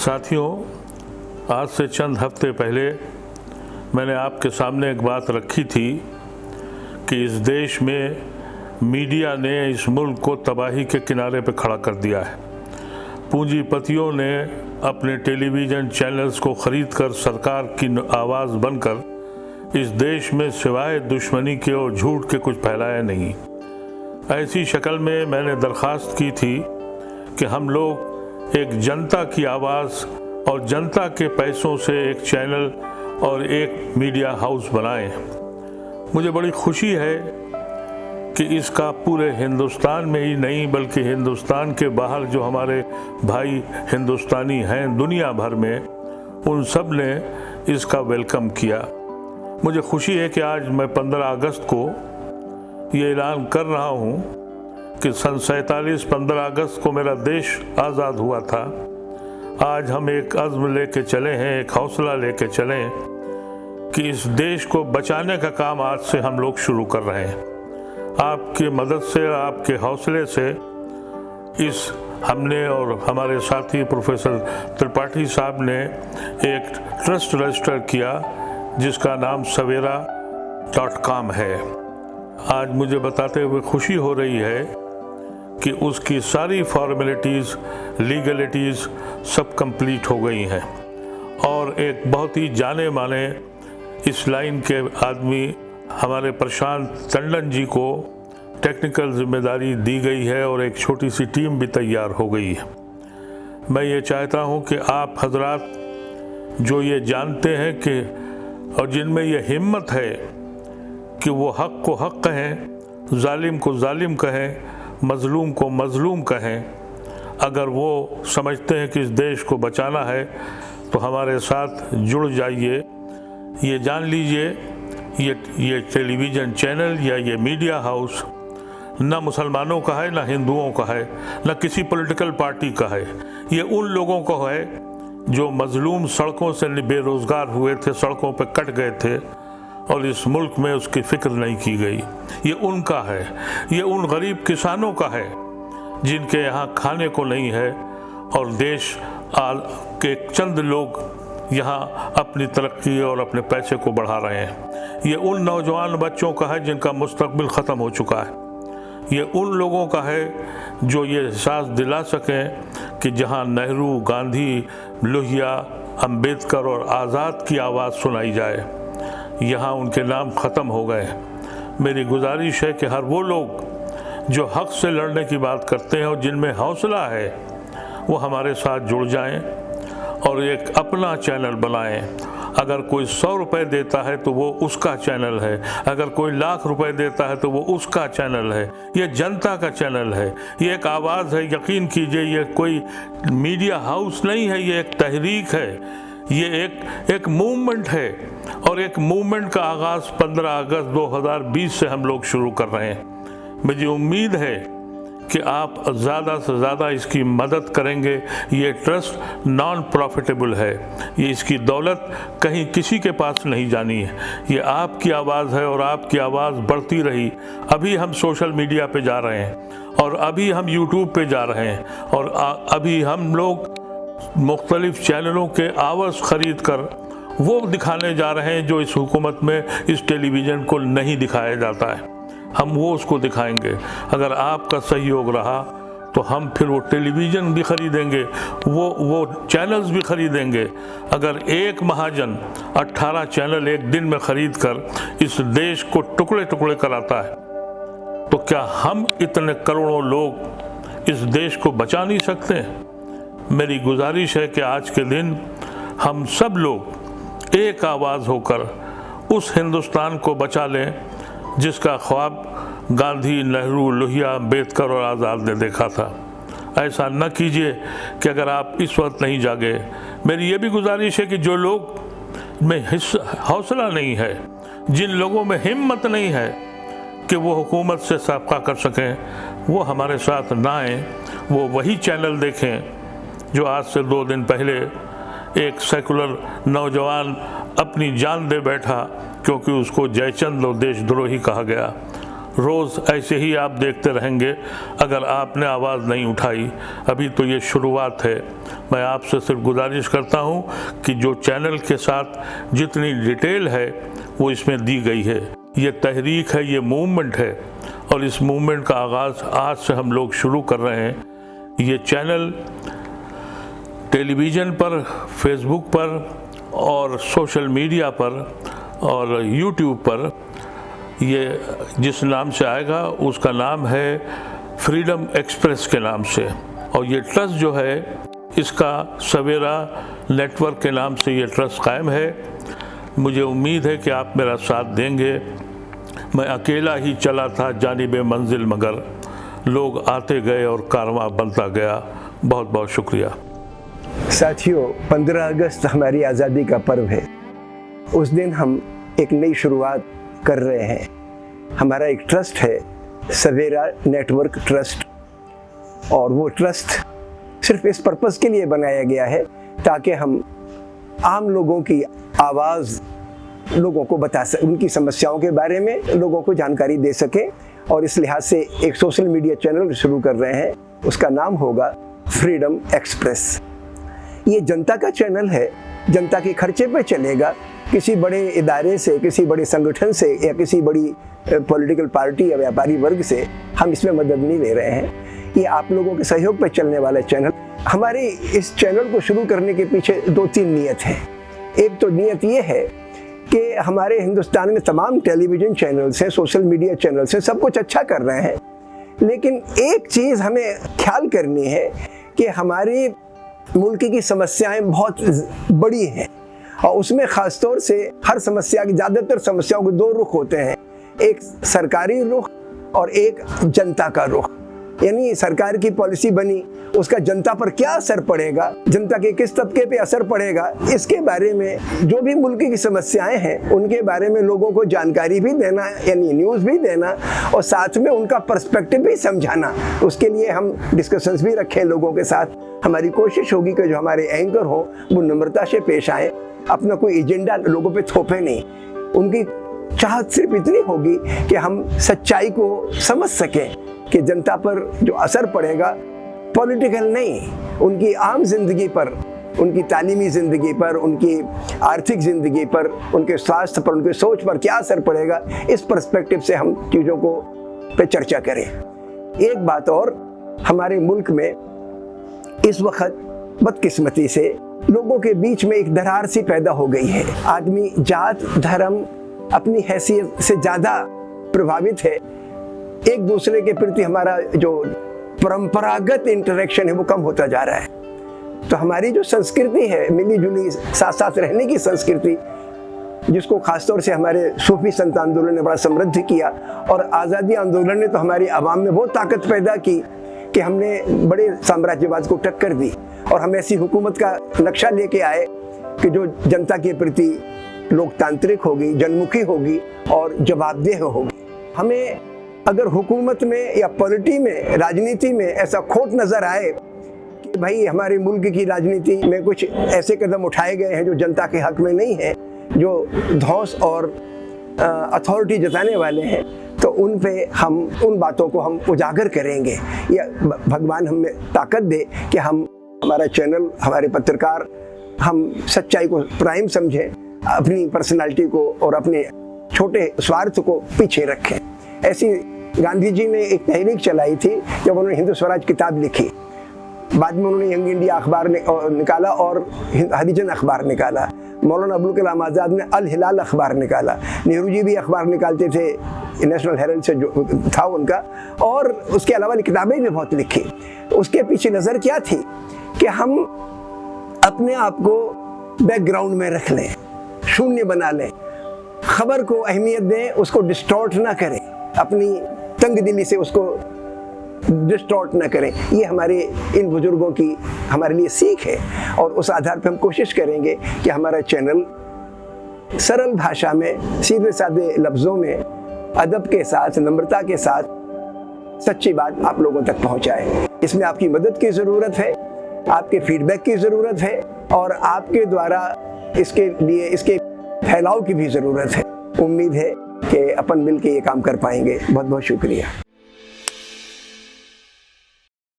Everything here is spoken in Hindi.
साथियों, आज से चंद हफ्ते पहले मैंने आपके सामने एक बात रखी थी कि इस देश में मीडिया ने इस मुल्क को तबाही के किनारे पर खड़ा कर दिया है। पूंजीपतियों ने अपने टेलीविज़न चैनल्स को ख़रीदकर सरकार की आवाज़ बनकर इस देश में सिवाय दुश्मनी के और झूठ के कुछ फैलाया नहीं। ऐसी शक्ल में मैंने दरख्वास्त की थी कि हम लोग एक जनता की आवाज़ और जनता के पैसों से एक चैनल और एक मीडिया हाउस बनाएं। मुझे बड़ी खुशी है कि इसका पूरे हिंदुस्तान में ही नहीं बल्कि हिंदुस्तान के बाहर जो हमारे भाई हिंदुस्तानी हैं दुनिया भर में, उन सब ने इसका वेलकम किया। मुझे खुशी है कि आज मैं 15 अगस्त को ये ऐलान कर रहा हूँ कि सन 47 15 अगस्त को मेरा देश आज़ाद हुआ था। आज हम एक अज़्म लेके चले हैं, एक हौसला लेके चलें कि इस देश को बचाने का काम आज से हम लोग शुरू कर रहे हैं। आपकी मदद से, आपके हौसले से इस हमने और हमारे साथी प्रोफेसर त्रिपाठी साहब ने एक ट्रस्ट रजिस्टर किया जिसका नाम सवेरा.com है। आज मुझे बताते हुए खुशी हो रही है कि उसकी सारी फॉर्मेलिटीज़, लीगलिटीज़ सब कंप्लीट हो गई हैं और एक बहुत ही जाने माने इस लाइन के आदमी हमारे प्रशांत टंडन जी को टेक्निकल जिम्मेदारी दी गई है और एक छोटी सी टीम भी तैयार हो गई है। मैं ये चाहता हूँ कि आप हजरात जो ये जानते हैं कि और जिनमें ये हिम्मत है कि वो हक़ को हक़ कहें, जालिम को जालिम कहें, मज़लूम को मज़लूम कहें, अगर वो समझते हैं कि इस देश को बचाना है तो हमारे साथ जुड़ जाइए। ये जान लीजिए ये टेलीविज़न चैनल या ये मीडिया हाउस न मुसलमानों का है, न हिंदुओं का है, न किसी पॉलिटिकल पार्टी का है। ये उन लोगों का है जो मज़लूम सड़कों से बेरोज़गार हुए थे, सड़कों पर कट गए थे और इस मुल्क में उसकी फ़िक्र नहीं की गई। ये उनका है, ये उन गरीब किसानों का है जिनके यहाँ खाने को नहीं है और देश के चंद लोग यहाँ अपनी तरक्की और अपने पैसे को बढ़ा रहे हैं। ये उन नौजवान बच्चों का है जिनका मुस्तकबिल ख़त्म हो चुका है। ये उन लोगों का है जो ये एहसास दिला सकें कि जहाँ नेहरू, गांधी, लोहिया, अंबेडकर और आज़ाद की आवाज़ सुनाई जाए, यहाँ उनके नाम ख़त्म हो गए। मेरी गुजारिश है कि हर वो लोग जो हक़ से लड़ने की बात करते हैं और जिनमें हौसला है वो हमारे साथ जुड़ जाएं और एक अपना चैनल बनाएं। अगर कोई 100 रुपये देता है तो वो उसका चैनल है, अगर कोई लाख रुपए देता है तो वो उसका चैनल है। ये जनता का चैनल है, ये एक आवाज़ है। यकीन कीजिए ये कोई मीडिया हाउस नहीं है, ये एक तहरीक है, ये एक मूवमेंट है और एक मूवमेंट का आगाज़ 15 अगस्त 2020 से हम लोग शुरू कर रहे हैं। मुझे उम्मीद है कि आप ज़्यादा से ज़्यादा इसकी मदद करेंगे। ये ट्रस्ट नॉन प्रॉफिटेबल है, ये इसकी दौलत कहीं किसी के पास नहीं जानी है। ये आपकी आवाज़ है और आपकी आवाज़ बढ़ती रही। अभी हम सोशल मीडिया पे जा रहे हैं और अभी हम यूट्यूब पे जा रहे हैं और अभी हम लोग मुख्तलिफ चैनलों के आवर्स ख़रीद कर वो दिखाने जा रहे हैं जो इस हुकूमत में इस टेलीविज़न को नहीं दिखाया जाता है। हम वो उसको दिखाएंगे। अगर आपका सहयोग रहा तो हम फिर वो टेलीविज़न भी ख़रीदेंगे, वो चैनल्स भी ख़रीदेंगे। अगर एक महाजन 18 चैनल एक दिन में ख़रीद कर इस देश को टुकड़े टुकड़े कराता है तो क्या हम इतने करोड़ों लोग इस देश को बचा नहीं सकते? मेरी गुजारिश है कि आज के दिन हम सब लोग एक आवाज़ होकर उस हिंदुस्तान को बचा लें जिसका ख्वाब गांधी, नेहरू, लोहिया, अंबेडकर और आज़ाद ने देखा था। ऐसा न कीजिए कि अगर आप इस वक्त नहीं जागे। मेरी ये भी गुजारिश है कि जो लोग में हौसला नहीं है, जिन लोगों में हिम्मत नहीं है कि वो हुकूमत से सबका कर सकें, वो हमारे साथ ना आएँ। वो वही चैनल देखें जो आज से 2 दिन पहले एक सेकुलर नौजवान अपनी जान दे बैठा क्योंकि उसको जयचंद और देशद्रोही कहा गया। रोज़ ऐसे ही आप देखते रहेंगे अगर आपने आवाज़ नहीं उठाई। अभी तो ये शुरुआत है। मैं आपसे सिर्फ गुजारिश करता हूँ कि जो चैनल के साथ जितनी डिटेल है वो इसमें दी गई है, ये तहरीक है, ये मूवमेंट है, और इस मूवमेंट का आगाज़ आज से हम लोग शुरू कर रहे हैं। ये चैनल टेलीविज़न पर, फेसबुक पर और सोशल मीडिया पर और यूट्यूब पर ये जिस नाम से आएगा उसका नाम है फ्रीडम एक्सप्रेस के नाम से, और ये ट्रस्ट जो है इसका सवेरा नेटवर्क के नाम से ये ट्रस्ट कायम है। मुझे उम्मीद है कि आप मेरा साथ देंगे। मैं अकेला ही चला था जानिब मंजिल, मगर लोग आते गए और कारवां बनता गया। बहुत बहुत शुक्रिया। साथियों, 15 अगस्त हमारी आज़ादी का पर्व है। उस दिन हम एक नई शुरुआत कर रहे हैं। हमारा एक ट्रस्ट है, सवेरा नेटवर्क ट्रस्ट, और वो ट्रस्ट सिर्फ इस पर्पज़ के लिए बनाया गया है ताकि हम आम लोगों की आवाज़ लोगों को बता सकें, उनकी समस्याओं के बारे में लोगों को जानकारी दे सकें। और इस लिहाज से एक सोशल मीडिया चैनल शुरू कर रहे हैं, उसका नाम होगा फ्रीडम एक्सप्रेस। ये जनता का चैनल है, जनता के खर्चे पे चलेगा। किसी बड़े इदारे से, किसी बड़े संगठन से या किसी बड़ी पॉलिटिकल पार्टी या व्यापारी वर्ग से हम इसमें मदद नहीं ले रहे हैं। ये आप लोगों के सहयोग पर चलने वाला चैनल। हमारे इस चैनल को शुरू करने के पीछे 2-3 नीयत है। एक तो नीयत ये है कि हमारे हिंदुस्तान में तमाम टेलीविज़न चैनल्स हैं, सोशल मीडिया चैनल्स हैं, सब कुछ अच्छा कर रहे हैं, लेकिन एक चीज़ हमें ख्याल करनी है कि हमारी मुल्क की समस्याएं बहुत बड़ी हैं, और उसमें ख़ास तौर से हर समस्या की, ज़्यादातर समस्याओं के 2 रुख होते हैं, एक सरकारी रुख और एक जनता का रुख। यानी सरकार की पॉलिसी बनी, उसका जनता पर क्या असर पड़ेगा, जनता के किस तबके पे असर पड़ेगा, इसके बारे में जो भी मुल्क की समस्याएं हैं उनके बारे में लोगों को जानकारी भी देना, यानी न्यूज़ भी देना, और साथ में उनका पर्सपेक्टिव भी समझाना। उसके लिए हम डिस्कशंस भी रखें लोगों के साथ। हमारी कोशिश होगी कि जो हमारे एंकर हो वो नम्रता से पेश आए, अपना कोई एजेंडा लोगों पे थोपे नहीं। उनकी चाहत सिर्फ इतनी होगी कि हम सच्चाई को समझ सकें कि जनता पर जो असर पड़ेगा पॉलिटिकल नहीं, उनकी आम जिंदगी पर, उनकी तालीमी ज़िंदगी पर, उनकी आर्थिक ज़िंदगी पर, उनके स्वास्थ्य पर, उनके सोच पर क्या असर पड़ेगा, इस पर्सपेक्टिव से हम चीज़ों को पे चर्चा करें। एक बात और, हमारे मुल्क में इस वक्त बदकिस्मती से लोगों के बीच में एक दरार सी पैदा हो गई है। आदमी जात धर्म अपनी हैसियत से ज़्यादा प्रभावित है। एक दूसरे के प्रति हमारा जो परंपरागत इंटरेक्शन है वो कम होता जा रहा है। तो हमारी जो संस्कृति है, मिली जुली साथ साथ रहने की संस्कृति, जिसको खासतौर से हमारे सूफी संत आंदोलन ने बड़ा समृद्ध किया, और आज़ादी आंदोलन ने तो हमारी आवाम में वो ताकत पैदा की कि हमने बड़े साम्राज्यवाद को टक्कर दी, और हम ऐसी हुकूमत का नक्शा लेके आए कि जो जनता के प्रति लोकतांत्रिक होगी, जनमुखी होगी और जवाबदेह होगी। हमें अगर हुकूमत में या पॉलिटी में, राजनीति में ऐसा खोट नज़र आए कि भाई हमारे मुल्क की राजनीति में कुछ ऐसे कदम उठाए गए हैं जो जनता के हक में नहीं है, जो धौंस और अथॉरिटी जताने वाले हैं, तो उन पे हम उन बातों को हम उजागर करेंगे। या भगवान हमें ताकत दे कि हम, हमारा चैनल, हमारे पत्रकार, हम सच्चाई को प्राइम समझें, अपनी पर्सनालिटी को और अपने छोटे स्वार्थ को पीछे रखें। ऐसी गांधी जी ने एक तहरीक चलाई थी जब उन्होंने हिंदू स्वराज किताब लिखी। बाद में उन्होंने यंग इंडिया अखबार निकाला और हरिजन अखबार निकाला। मौलाना अबुल कलाम आज़ाद ने अल हिलाल अखबार निकाला। नेहरू जी भी अखबार निकालते थे, नेशनल हेरल्ड से जो था उनका, और उसके अलावा किताबें भी बहुत लिखी। उसके पीछे नज़र क्या थी कि हम अपने आप को बैकग्राउंड में रख लें, शून्य बना लें, खबर को अहमियत दें, उसको डिस्टॉर्ट ना करें, अपनी तंग दिली से उसको डिस्टॉर्ट ना करें। ये हमारे इन बुजुर्गों की हमारे लिए सीख है, और उस आधार पर हम कोशिश करेंगे कि हमारा चैनल सरल भाषा में, सीधे साधे लफ्ज़ों में, अदब के साथ, नम्रता के साथ सच्ची बात आप लोगों तक पहुंचाए। इसमें आपकी मदद की ज़रूरत है, आपके फीडबैक की ज़रूरत है, और आपके द्वारा इसके लिए, इसके फैलाव की भी ज़रूरत है। उम्मीद है कि अपन मिल के ये काम कर पाएंगे। बहुत बहुत शुक्रिया।